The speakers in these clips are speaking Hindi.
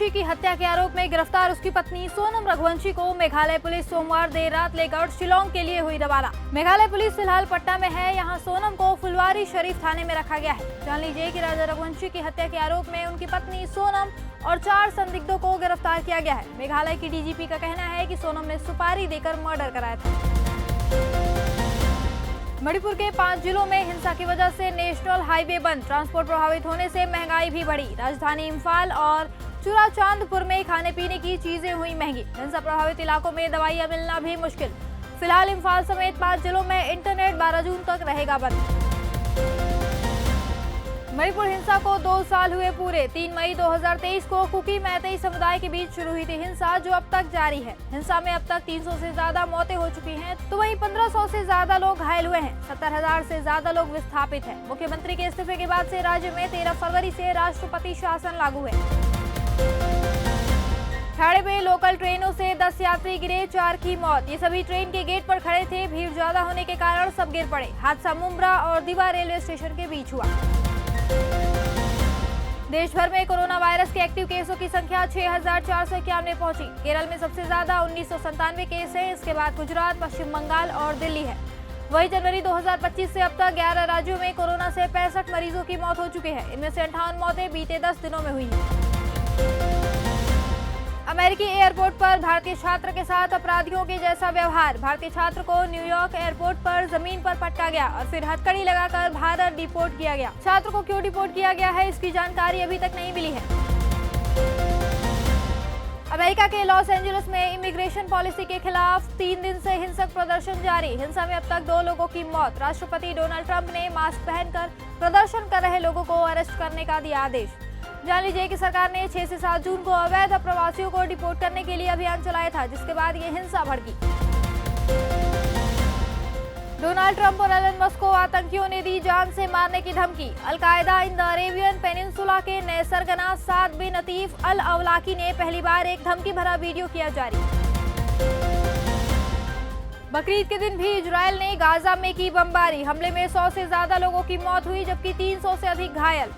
रघुवंशी की हत्या के आरोप में गिरफ्तार उसकी पत्नी सोनम रघुवंशी को मेघालय पुलिस सोमवार देर रात लेकर शिलोंग के लिए हुई रवाना। मेघालय पुलिस फिलहाल पट्टा में है। यहां सोनम को फुलवारी शरीफ थाने में रखा गया है। जान लीजिए कि राजा रघुवंशी की हत्या के आरोप में उनकी पत्नी सोनम और 4 संदिग्धों को गिरफ्तार किया गया है। मेघालय की डीजीपी का कहना है कि सोनम ने सुपारी देकर मर्डर कराया था। मणिपुर के 5 जिलों में हिंसा की वजह से नेशनल हाईवे बंद। ट्रांसपोर्ट प्रभावित होने से महंगाई भी बढ़ी। राजधानी इम्फाल और चुराचांदपुर में खाने पीने की चीजें हुई महंगी। हिंसा प्रभावित इलाकों में दवाइयां मिलना भी मुश्किल। फिलहाल इम्फाल समेत 5 जिलों में इंटरनेट 12 जून तक रहेगा बंद। मणिपुर हिंसा को 2 साल हुए पूरे। 3 मई 2023 को कुकी मैतेई समुदाय के बीच शुरू हुई थी हिंसा, जो अब तक जारी है। हिंसा में अब तक 300 से ज्यादा मौतें हो चुकी हैं, तो वहीं 1500 से ज्यादा लोग घायल हुए हैं। 70,000 से ज्यादा लोग विस्थापित हैं। मुख्यमंत्री के इस्तीफे के बाद से राज्य में 13 फरवरी से राष्ट्रपति शासन लागू है। खाड़े में लोकल ट्रेनों से 10 यात्री गिरे, 4 की मौत। ये सभी ट्रेन के गेट पर खड़े थे। भीड़ ज्यादा होने के कारण सब गिर पड़े। हादसा मुम्ब्रा और दिवा रेलवे स्टेशन के बीच हुआ। देश भर में कोरोना वायरस के एक्टिव केसों की संख्या 6,491 पहुंची। केरल में सबसे ज्यादा 1997 केस हैं। इसके बाद गुजरात, पश्चिम बंगाल और दिल्ली है। वहीं जनवरी 2025 से अब तक 11 राज्यों में कोरोना से 65 मरीजों की मौत हो चुकी है। इनमें से 58 मौतें बीते 10 दिनों में हुई हैं। अमेरिकी एयरपोर्ट पर भारतीय छात्र के साथ अपराधियों के जैसा व्यवहार। भारतीय छात्र को न्यूयॉर्क एयरपोर्ट पर जमीन पर पटका गया और फिर हथकड़ी लगाकर भारत डिपोर्ट किया गया। छात्र को क्यों डिपोर्ट किया गया है, इसकी जानकारी अभी तक नहीं मिली है। अमेरिका के लॉस एंजलिस में इमिग्रेशन पॉलिसी के खिलाफ 3 दिन से हिंसक प्रदर्शन जारी। हिंसा में अब तक 2 लोगों की मौत। राष्ट्रपति डोनाल्ड ट्रंप ने मास्क पहनकर प्रदर्शन कर रहे लोगों को अरेस्ट करने का दिया आदेश। जान लीजिए कि सरकार ने 6 से 7 जून को अवैध प्रवासियों को डिपोर्ट करने के लिए अभियान चलाया था, जिसके बाद ये हिंसा भड़की। डोनाल्ड ट्रंप और एलन मस्क को आतंकियों ने दी जान से मारने की धमकी। Al Qaeda in the Arabian peninsula के नए सरगना साद बिन अतीफ अल अवलाकी ने पहली बार एक धमकी भरा वीडियो किया जारी। बकरीद के दिन भी इजरायल ने गाजा में की बमबारी। हमले में 100 से ज्यादा लोगों की मौत हुई, जबकि 300 से अधिक घायल।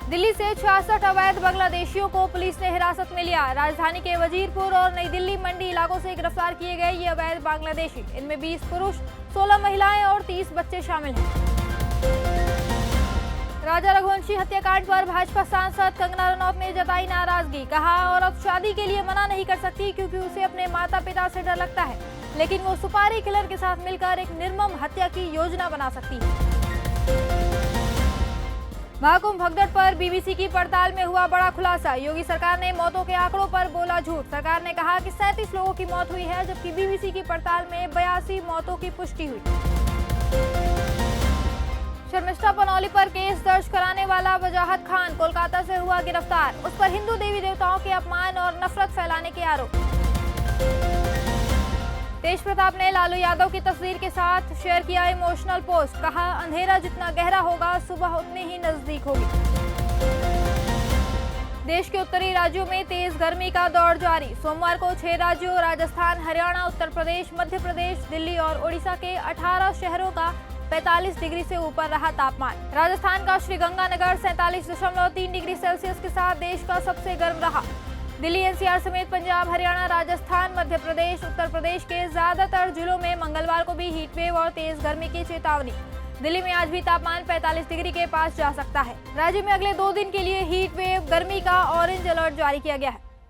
दिल्ली से 66 अवैध बांग्लादेशियों को पुलिस ने हिरासत में लिया। राजधानी के वजीरपुर और नई दिल्ली मंडी इलाकों से गिरफ्तार किए गए ये अवैध बांग्लादेशी। इनमें 20 पुरुष, 16 महिलाएं और 30 बच्चे शामिल हैं। राजा रघुवंशी हत्याकांड पर भाजपा सांसद कंगना रनौत ने जताई नाराजगी। कहा, औरत शादी के लिए मना नहीं कर सकती क्योंकि उसे अपने माता पिता से डर लगता है, लेकिन वो सुपारी किलर के साथ मिलकर एक निर्मम हत्या की योजना बना सकती है। महाकुंभ भगदड़ पर बीबीसी की पड़ताल में हुआ बड़ा खुलासा। योगी सरकार ने मौतों के आंकड़ों पर बोला झूठ। सरकार ने कहा कि 37 लोगों की मौत हुई है, जबकि बीबीसी की पड़ताल में 82 मौतों की पुष्टि हुई। शर्मिष्ठा पनौली पर केस दर्ज कराने वाला वजाहत खान कोलकाता से हुआ गिरफ्तार। उस पर हिंदू देवी देवताओं के अपमान और नफरत फैलाने के आरोप। तेज प्रताप ने लालू यादव की तस्वीर के साथ शेयर किया इमोशनल पोस्ट। कहा, अंधेरा जितना गहरा होगा, सुबह उतनी ही नजदीक होगी। देश के उत्तरी राज्यों में तेज गर्मी का दौर जारी। सोमवार को 6 राज्यों राजस्थान, हरियाणा, उत्तर प्रदेश, मध्य प्रदेश, दिल्ली और ओडिशा के 18 शहरों का 45 डिग्री से ऊपर रहा तापमान। राजस्थान का श्रीगंगानगर 47.3 डिग्री सेल्सियस के साथ देश का सबसे गर्म रहा। दिल्ली, एनसीआर समेत पंजाब, हरियाणा, राजस्थान, मध्य प्रदेश, उत्तर प्रदेश के ज्यादातर जिलों में मंगलवार को भी हीटवेव और तेज गर्मी की चेतावनी। दिल्ली में आज भी तापमान 45 डिग्री के पास जा सकता है। राज्य में अगले 2 दिन के लिए हीटवेव गर्मी का ऑरेंज अलर्ट जारी किया गया है।